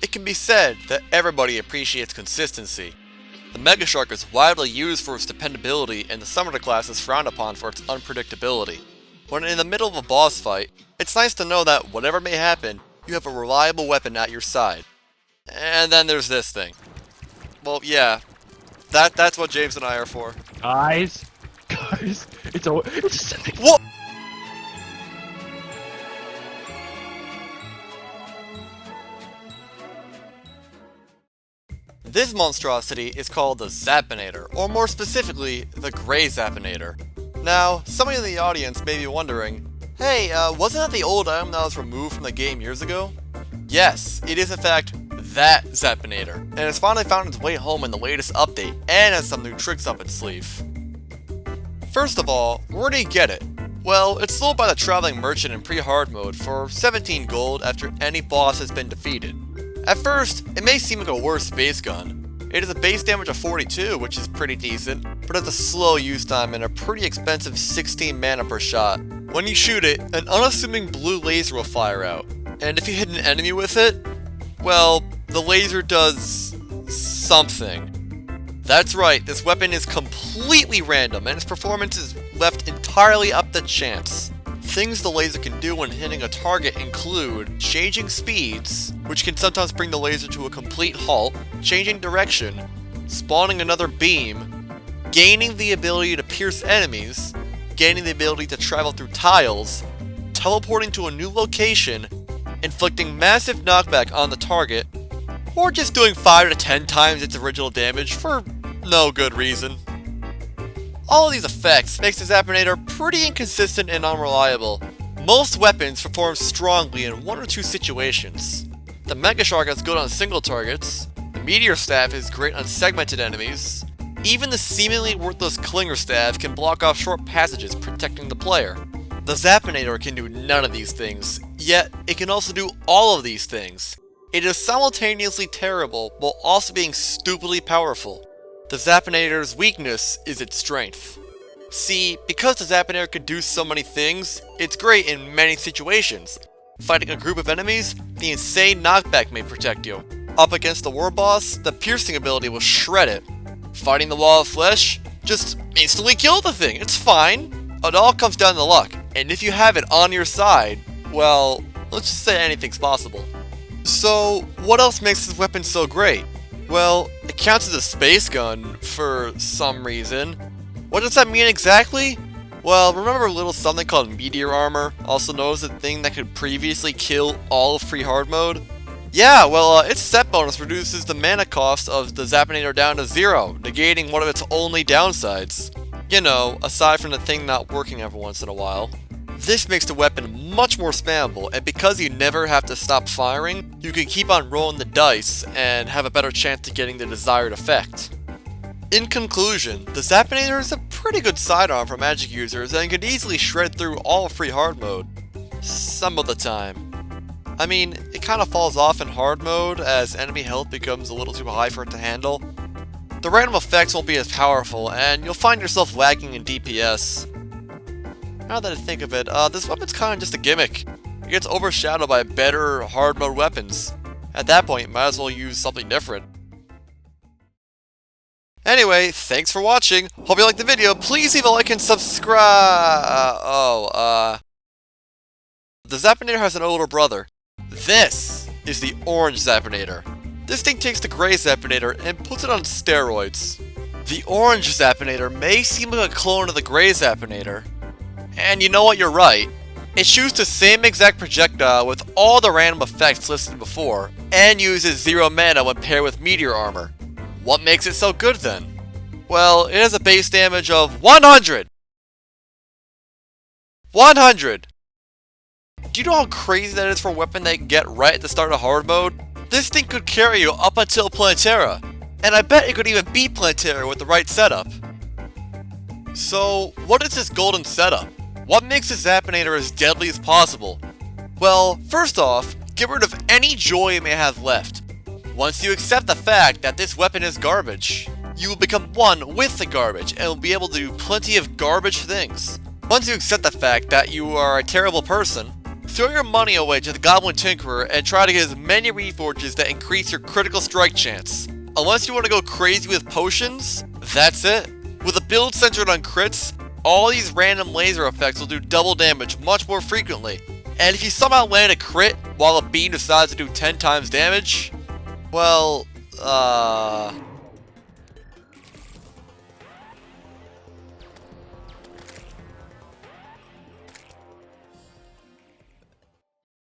It can be said that everybody appreciates consistency. The Mega Shark is widely used for its dependability, and the Summoner class is frowned upon for its unpredictability. When in the middle of a boss fight, it's nice to know that whatever may happen, you have a reliable weapon at your side. And then there's this thing. Well, yeah, that's what James and I are for. Guys, it's What? This monstrosity is called the Zapinator, or more specifically, the Gray Zapinator. Now, some of you in the audience may be wondering, hey, wasn't that the old item that was removed from the game years ago? Yes, it is in fact that Zapinator, and it's finally found its way home in the latest update, and has some new tricks up its sleeve. First of all, where do you get it? Well, it's sold by the Traveling Merchant in pre-hard mode for 17 gold after any boss has been defeated. At first, it may seem like a worse space gun. It has a base damage of 42, which is pretty decent, but has a slow use time and a pretty expensive 16 mana per shot. When you shoot it, an unassuming blue laser will fire out, and if you hit an enemy with it, well, the laser does something. That's right, this weapon is completely random, and its performance is left entirely up to chance. Things the laser can do when hitting a target include changing speeds, which can sometimes bring the laser to a complete halt, changing direction, spawning another beam, gaining the ability to pierce enemies, gaining the ability to travel through tiles, teleporting to a new location, inflicting massive knockback on the target, or just doing 5 to 10 times its original damage for no good reason. All of these effects makes the Zapinator pretty inconsistent and unreliable. Most weapons perform strongly in 1 or 2 situations. The Mega Shark is good on single targets, the Meteor Staff is great on segmented enemies, even the seemingly worthless Clinger Staff can block off short passages protecting the player. The Zapinator can do none of these things, yet it can also do all of these things. It is simultaneously terrible while also being stupidly powerful. The Zapinator's weakness is its strength. See, because the Zapinator can do so many things, it's great in many situations. Fighting a group of enemies, the insane knockback may protect you. Up against the war boss, the piercing ability will shred it. Fighting the wall of flesh, just instantly kill the thing, it's fine. It all comes down to luck, and if you have it on your side, well, let's just say anything's possible. So, what else makes this weapon so great? Well, it counts as a space gun for some reason. What does that mean exactly? Well, remember a little something called Meteor Armor, also known as the thing that could previously kill all of pre-hard mode? Yeah, well, its set bonus reduces the mana cost of the Zapinator down to 0, negating one of its only downsides. You know, aside from the thing not working every once in a while. This makes the weapon much more spammable, and because you never have to stop firing, you can keep on rolling the dice and have a better chance of getting the desired effect. In conclusion, the Zapinator is a pretty good sidearm for magic users and can easily shred through all of free hard mode. Some of the time. I mean, it kinda falls off in hard mode as enemy health becomes a little too high for it to handle. The random effects won't be as powerful, and you'll find yourself lagging in DPS. Now that I think of it, this weapon's kinda just a gimmick. It gets overshadowed by better hard mode weapons. At that point, you might as well use something different. Anyway, thanks for watching. Hope you liked the video. Please leave a like and subscribe. The Zapinator has an older brother. This is the orange Zapinator. This thing takes the gray Zapinator and puts it on steroids. The orange Zapinator may seem like a clone of the gray Zapinator. And you know what, you're right. It shoots the same exact projectile with all the random effects listed before, and uses 0 mana when paired with Meteor Armor. What makes it so good then? Well, it has a base damage of 100! 100! Do you know how crazy that is for a weapon that you can get right at the start of hard mode? This thing could carry you up until Planetara, and I bet it could even beat Planetara with the right setup. So, what is this golden setup? What makes this Zapinator as deadly as possible? Well, first off, get rid of any joy you may have left. Once you accept the fact that this weapon is garbage, you will become one with the garbage and will be able to do plenty of garbage things. Once you accept the fact that you are a terrible person, Throw your money away to the Goblin Tinkerer and try to get as many reforges that increase your critical strike chance. Unless you want to go crazy with potions, that's it. With a build centered on crits, all these random laser effects will do double damage much more frequently. And if you somehow land a crit while a beam decides to do 10 times damage, well,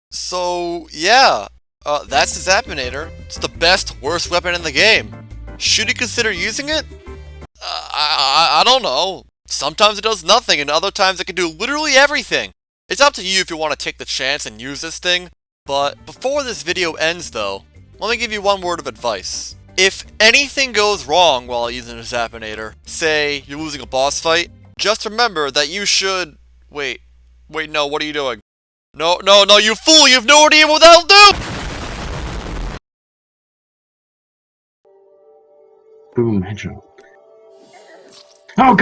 So, yeah, that's the Zapinator. It's the best, worst weapon in the game. Should you consider using it? I don't know. Sometimes it does nothing, and other times it can do literally everything. It's up to you if you want to take the chance and use this thing. But before this video ends though, let me give you one word of advice. If anything goes wrong while using a Zapinator, say you're losing a boss fight, just remember that you should... Wait, no, what are you doing? No, you fool! You have no idea what that'll do! Boom, headshot. Oh god!